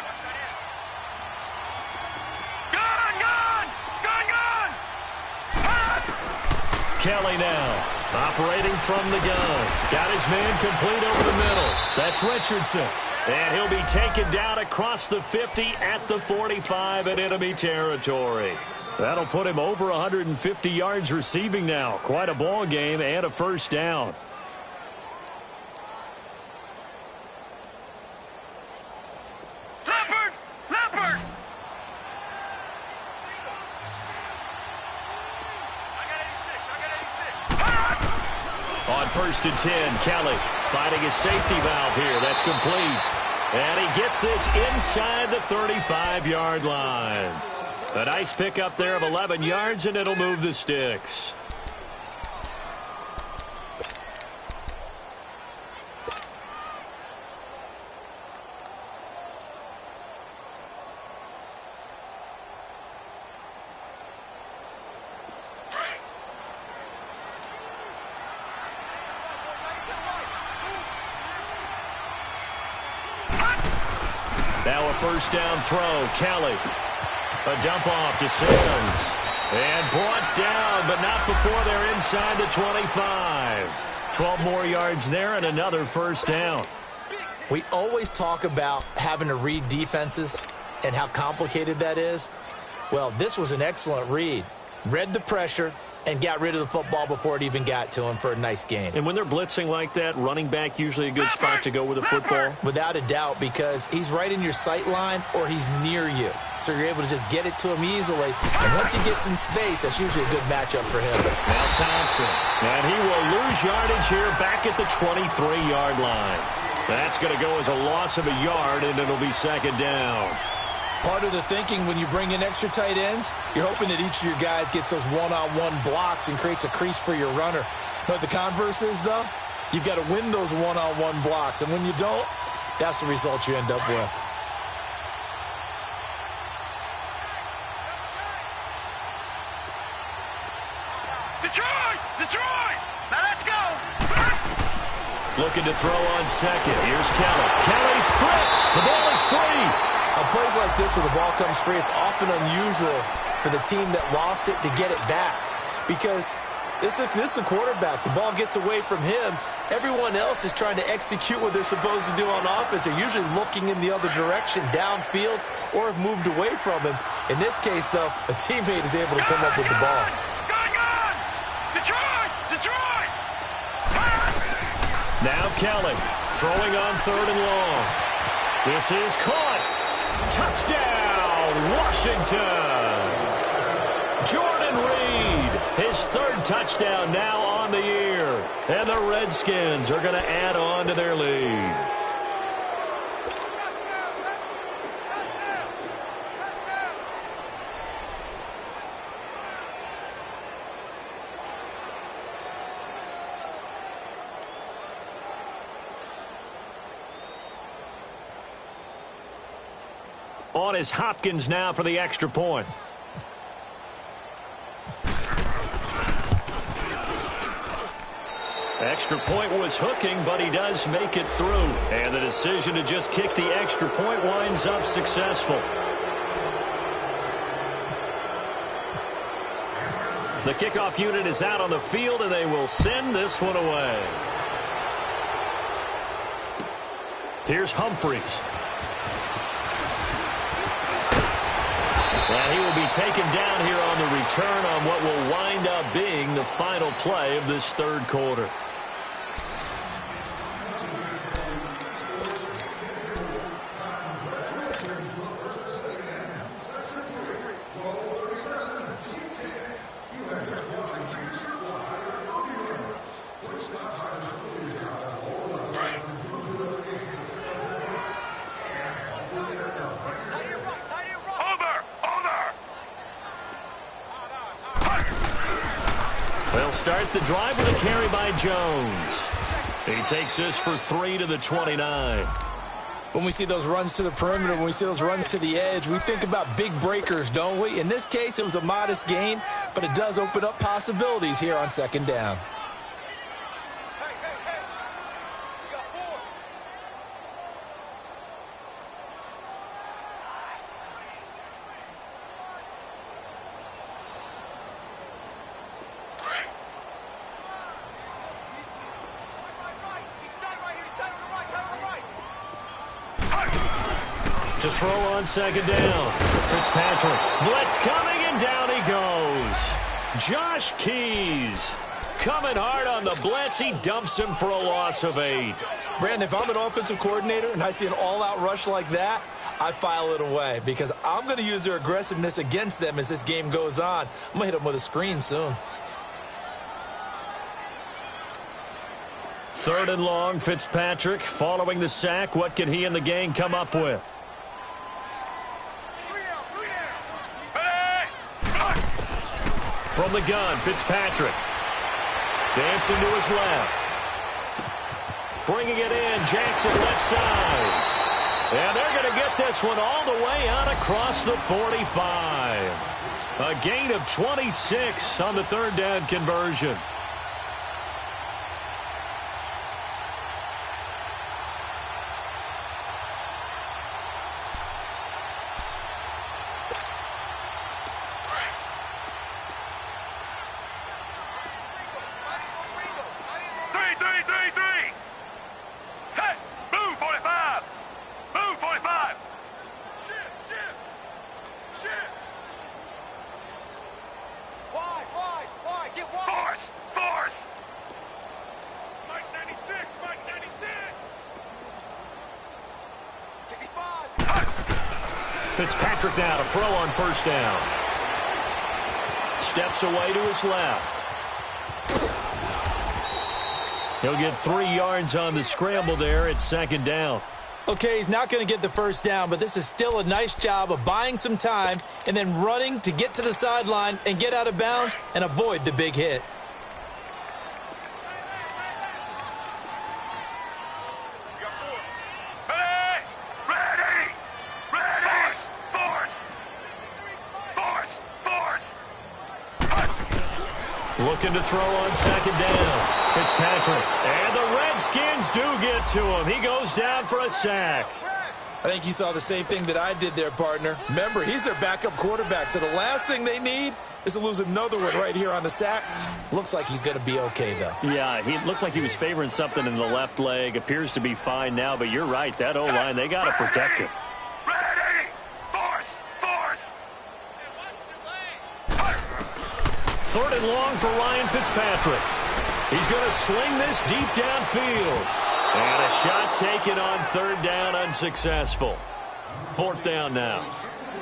Kelly now operating from the gun. Got his man complete over the middle. That's Richardson. And he'll be taken down across the 50 at the 45 in enemy territory. That'll put him over 150 yards receiving now. Quite a ball game and a 1st down. On 1st and 10, Kelly finding his safety valve here. That's complete. And he gets this inside the 35-yard line. A nice pickup there of 11 yards, and it'll move the sticks. Now a 1st down throw. Kelly. A dump off to Sims. And brought down, but not before they're inside the 25. 12 more yards there and another 1st down. We always talk about having to read defenses and how complicated that is. Well, this was an excellent read. Read the pressure and got rid of the football before it even got to him for a nice gain. And when they're blitzing like that, running back usually a good spot to go with the football? Without a doubt, because he's right in your sight line or he's near you. So you're able to just get it to him easily. And once he gets in space, that's usually a good matchup for him. Now Thompson. And he will lose yardage here back at the 23-yard line. That's going to go as a loss of a yard, and it'll be 2nd down. Part of the thinking when you bring in extra tight ends, you're hoping that each of your guys gets those one-on-one blocks and creates a crease for your runner. But the converse is, though, you've got to win those one-on-one blocks. And when you don't, that's the result you end up with. Detroit! Now let's go! Looking to throw on second. Here's Kelly. Kelly strips. The ball is free. On plays like this where the ball comes free, it's often unusual for the team that lost it to get it back. Because this is the quarterback. The ball gets away from him. Everyone else is trying to execute what they're supposed to do on offense. They're usually looking in the other direction, downfield, or have moved away from him. In this case, though, a teammate is able to come up with the ball. Detroit! Now Kelly throwing on 3rd and long. This is caught. Touchdown, Washington. Jordan Reed, his 3rd touchdown now on the year. And the Redskins are going to add on to their lead. On is Hopkins now for the extra point. Extra point was hooking, but he does make it through. And the decision to just kick the extra point winds up successful. The kickoff unit is out on the field, and they will send this one away. Here's Humphreys. And he will be taken down here on the return on what will wind up being the final play of this 3rd quarter. They'll start the drive with a carry by Jones. He takes this for 3 to the 29. When we see those runs to the perimeter, when we see those runs to the edge, we think about big breakers, don't we? In this case, it was a modest gain, but it does open up possibilities here on 2nd down. To throw on 2nd down. Fitzpatrick. Blitz coming, and down he goes. Josh Keys coming hard on the blitz. He dumps him for a loss of 8. Brandon, if I'm an offensive coordinator and I see an all-out rush like that, I file it away because I'm going to use their aggressiveness against them as this game goes on. I'm going to hit them with a screen soon. 3rd and long, Fitzpatrick following the sack. What can he and the gang come up with? From the gun, Fitzpatrick. Dancing to his left. Bringing it in, Jackson left side. And they're going to get this one all the way out across the 45. A gain of 26 on the 3rd down conversion. Fitzpatrick now to throw on 1st down. Steps away to his left. He'll get 3 yards on the scramble there at 2nd down. Okay, he's not going to get the first down, but this is still a nice job of buying some time and then running to get to the sideline and get out of bounds and avoid the big hit. Looking to throw on second down. Fitzpatrick. And the Redskins do get to him. He goes down for a sack. I think you saw the same thing that I did there, partner. Remember, he's their backup quarterback, so the last thing they need is to lose another one right here on the sack. Looks like he's going to be okay, though. Yeah, he looked like he was favoring something in the left leg. Appears to be fine now, but you're right. That O-line, they got to protect him. Ready! Force! Third and long for Ryan Fitzpatrick. He's going to sling this deep downfield. And a shot taken on third down, unsuccessful. Fourth down now.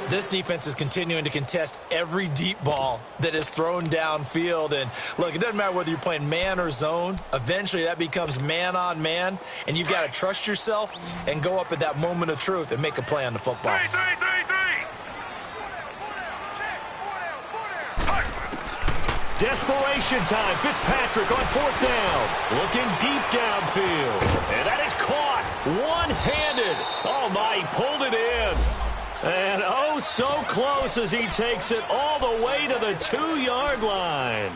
This defense is continuing to contest every deep ball that is thrown downfield. And, look, it doesn't matter whether you're playing man or zone. Eventually, that becomes man on man. And you've got to trust yourself and go up at that moment of truth and make a play on the football. Three. Desperation time. Fitzpatrick on fourth down. Looking deep downfield. And that is caught one-handed. Oh, my, he pulled it in. And oh, so close as he takes it all the way to the 2-yard line.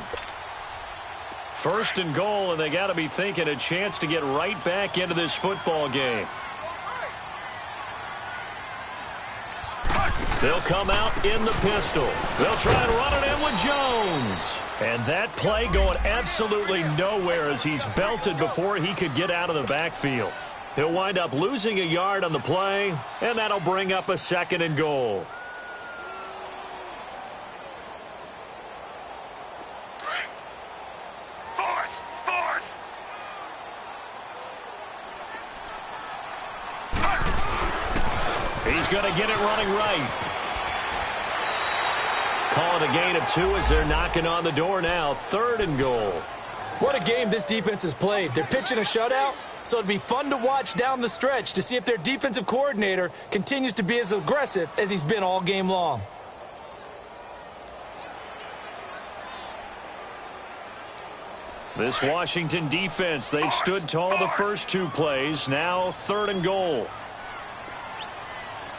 First and goal, and they got to be thinking a chance to get right back into this football game. They'll come out in the pistol. They'll try and run it in with Jones. And that play going absolutely nowhere as he's belted before he could get out of the backfield. He'll wind up losing a yard on the play, and that'll bring up a second and goal. Force! He's going to get it running right. Call it a gain of 2 as they're knocking on the door now. Third and goal. What a game this defense has played. They're pitching a shutout, so it'd be fun to watch down the stretch to see if their defensive coordinator continues to be as aggressive as he's been all game long. This Washington defense, they've stood tall the first 2 plays. Now third and goal.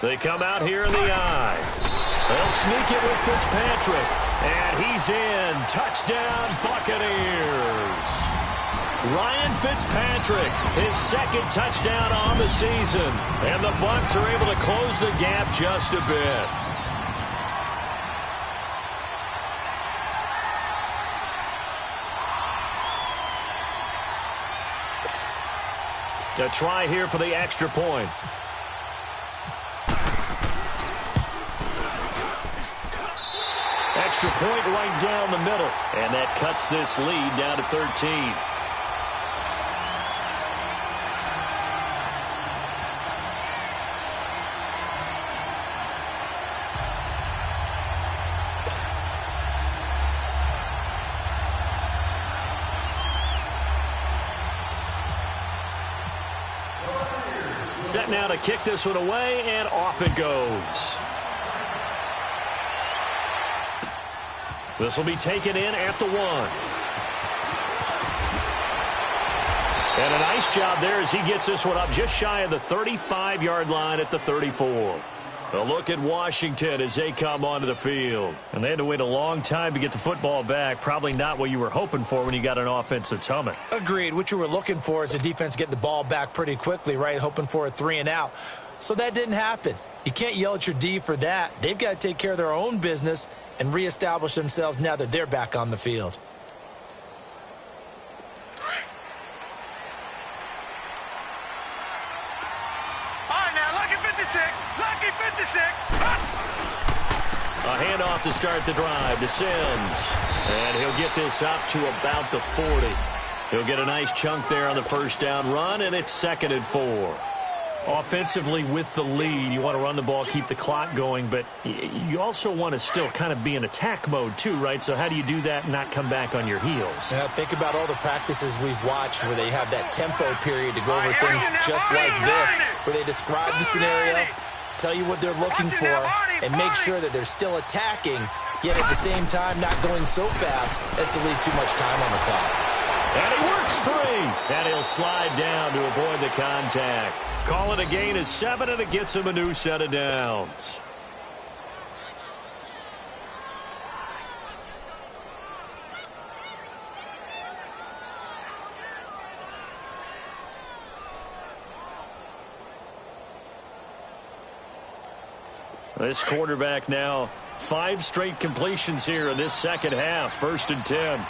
They come out here in the eye. They'll sneak it with Fitzpatrick. And he's in. Touchdown, Buccaneers. Ryan Fitzpatrick, his second touchdown on the season. And the Bucs are able to close the gap just a bit. A try here for the extra point. Extra point right down the middle. And that cuts this lead down to 13. Set now to kick this one away, and off it goes. This will be taken in at the 1. And a nice job there as he gets this one up just shy of the 35-yard line at the 34. A look at Washington as they come onto the field. And they had to wait a long time to get the football back. Probably not what you were hoping for when you got an offense that's humming. Agreed. What you were looking for is the defense getting the ball back pretty quickly, right? Hoping for a 3 and out. So that didn't happen. You can't yell at your D for that. They've got to take care of their own business and reestablish themselves now that they're back on the field. All right, now, lucky 56. A handoff to start the drive to Sims. And he'll get this up to about the 40. He'll get a nice chunk there on the first down run, and it's 2nd and 4. Offensively with the lead, you want to run the ball, keep the clock going, but you also want to still kind of be in attack mode too, right? So how do you do that and not come back on your heels? Yeah, think about all the practices we've watched where they have that tempo period to go over things just like this, where they describe the scenario, tell you what they're looking for, and make sure that they're still attacking, yet at the same time not going so fast as to leave too much time on the clock. And he works free. And he'll slide down to avoid the contact. Call it a gain of 7, and it gets him a new set of downs. This quarterback now 5 straight completions here in this second half. 1st and 10.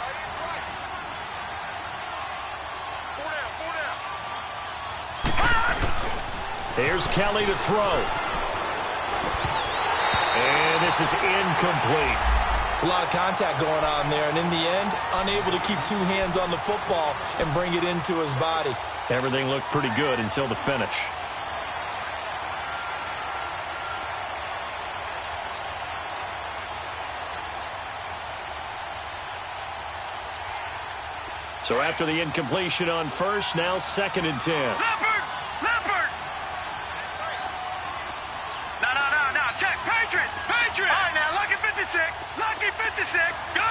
Here's Kelly to throw. And this is incomplete. It's a lot of contact going on there, and in the end, unable to keep 2 hands on the football and bring it into his body. Everything looked pretty good until the finish. So after the incompletion on 1st, now 2nd and 10. Leopard! Leopard! No, check. Patriot! All right, now, lucky 56. Lucky 56. Gun!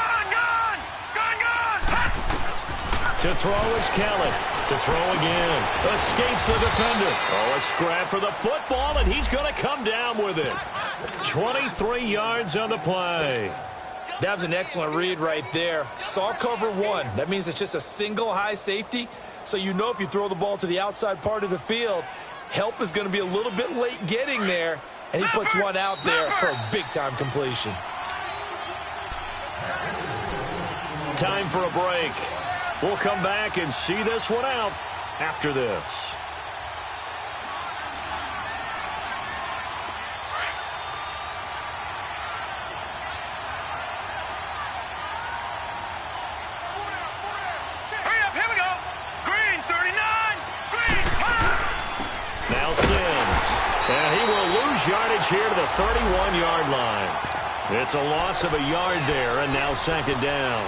To throw is Kelly. To throw again. Escapes the defender. Oh, a scrap for the football, and he's going to come down with it. 23 yards on the play. That was an excellent read right there. Saw cover 1. That means it's just a single high safety. So you know if you throw the ball to the outside part of the field, help is going to be a little bit late getting there. And he puts one out there for a big-time completion. Time for a break. We'll come back and see this one out after this. Hurry up, here we go. Green, 39. Green, Now Sims. And he will lose yardage here to the 31-yard line. It's a loss of a yard there, and now 2nd down.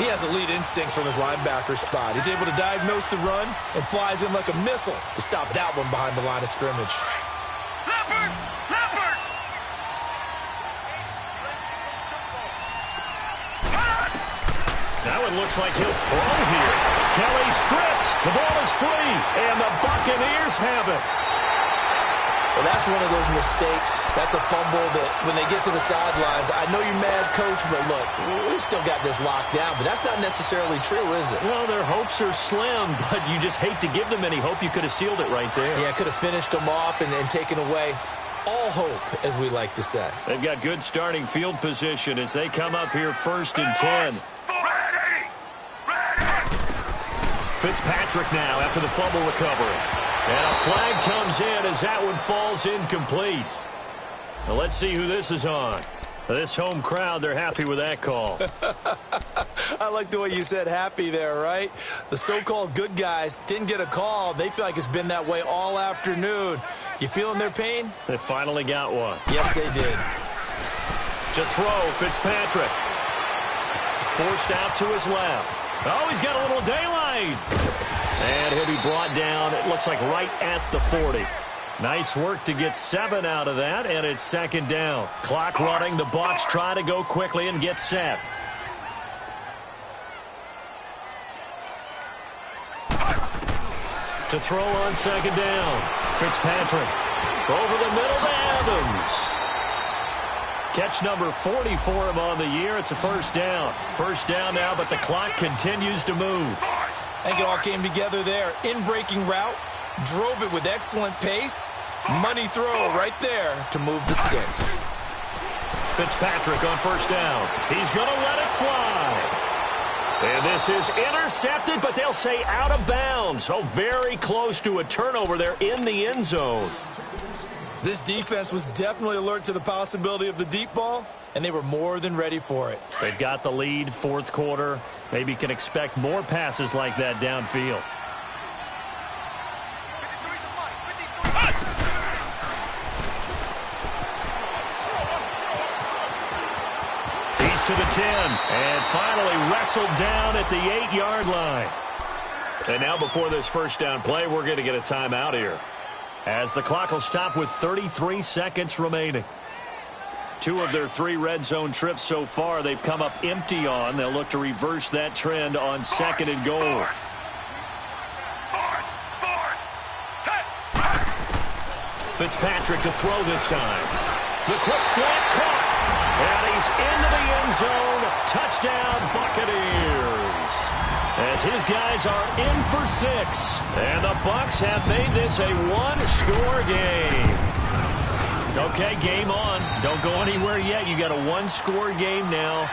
He has elite instincts from his linebacker spot. He's able to diagnose the run and flies in like a missile to stop that one behind the line of scrimmage. Leopard! Now it looks like he'll throw here. Kelly stripped. The ball is free, and the Buccaneers have it. Well, that's one of those mistakes. That's a fumble that when they get to the sidelines, I know you're mad, Coach, but look, we've still got this locked down. But that's not necessarily true, is it? Well, their hopes are slim, but you just hate to give them any hope. You could have sealed it right there. Yeah, could have finished them off and taken away all hope, as we like to say. They've got good starting field position as they come up here 1st and 10. Fitzpatrick now after the fumble recovery. And a flag comes in as that one falls incomplete. Now let's see who this is on. This home crowd, they're happy with that call. I like the way you said happy there, right? The so-called good guys didn't get a call. They feel like it's been that way all afternoon. You feeling their pain? They finally got one. Yes, they did. To throw, Fitzpatrick. Forced out to his left. Oh, he's got a little daylight. And he'll be brought down, it looks like right at the 40. Nice work to get 7 out of that, and it's 2nd down. Clock running, the Bucs try to go quickly and get set. To throw on 2nd down. Fitzpatrick over the middle to Adams. Catch number 40 for him on the year. It's a 1st down. 1st down now, but the clock continues to move. I think it all came together there. In-breaking route, drove it with excellent pace. Money throw right there to move the sticks. Fitzpatrick on 1st down. He's going to let it fly. And this is intercepted, but they'll say out of bounds. So very close to a turnover there in the end zone. This defense was definitely alert to the possibility of the deep ball, and they were more than ready for it. They've got the lead, 4th quarter. Maybe can expect more passes like that downfield. to the 10 and finally wrestled down at the 8-yard line. And now before this first down play, we're going to get a timeout here, as the clock will stop with 33 seconds remaining. 2 of their 3 red zone trips so far they've come up empty on. They'll look to reverse that trend on second and goal. Fitzpatrick to throw this time. The quick slant caught. And he's into the end zone. Touchdown, Buccaneers. As his guys are in for 6. And the Bucs have made this a 1-score game. Okay, game on. Don't go anywhere yet. You got a 1-score game now.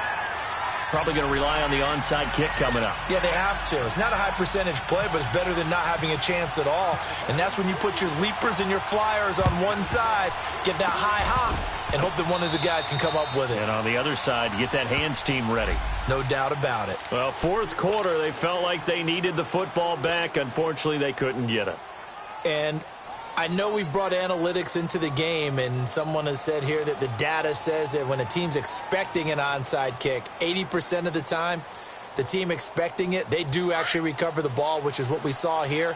Probably going to rely on the onside kick coming up. Yeah, they have to. It's not a high percentage play, but it's better than not having a chance at all. And that's when you put your leapers and your flyers on one side, get that high hop, and hope that one of the guys can come up with it. And on the other side, get that hands team ready. No doubt about it. Well, fourth quarter, they felt like they needed the football back. Unfortunately, they couldn't get it. And I know we've brought analytics into the game, and someone has said here that the data says that when a team's expecting an onside kick, 80% of the time, the team expecting it, they do actually recover the ball, which is what we saw here.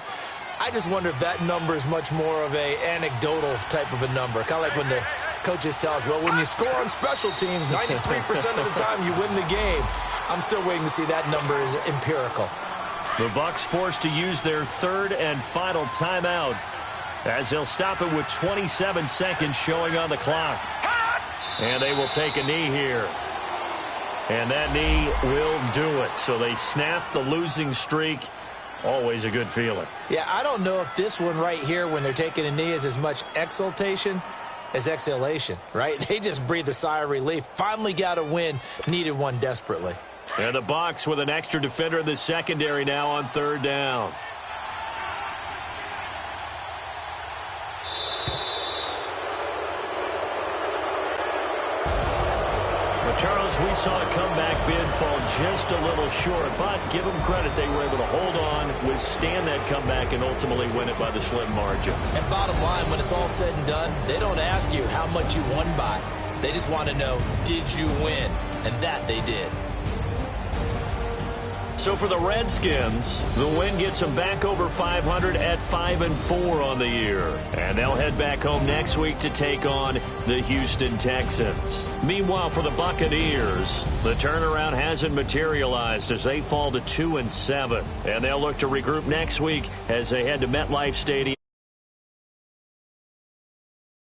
I just wonder if that number is much more of a anecdotal type of a number, kind of like when the coaches tell us, well, when you score on special teams, 93% of the time you win the game. I'm still waiting to see that number is empirical. The Bucs forced to use their third and final timeout, as they'll stop it with 27 seconds showing on the clock. And they will take a knee here. And that knee will do it. So they snap the losing streak. Always a good feeling. Yeah, I don't know if this one right here, when they're taking a knee, is as much exultation as exhalation, right? They just breathe a sigh of relief. Finally got a win. Needed one desperately. And the Bucs with an extra defender in the secondary now on third down. Charles, we saw a comeback bid fall just a little short, but give them credit. They were able to hold on, withstand that comeback, and ultimately win it by the slim margin. And bottom line, when it's all said and done, they don't ask you how much you won by. They just want to know, did you win? And that they did. So for the Redskins, the win gets them back over 500 at 5-4 on the year. And they'll head back home next week to take on the Houston Texans. Meanwhile, for the Buccaneers, the turnaround hasn't materialized as they fall to 2-7. And they'll look to regroup next week as they head to MetLife Stadium.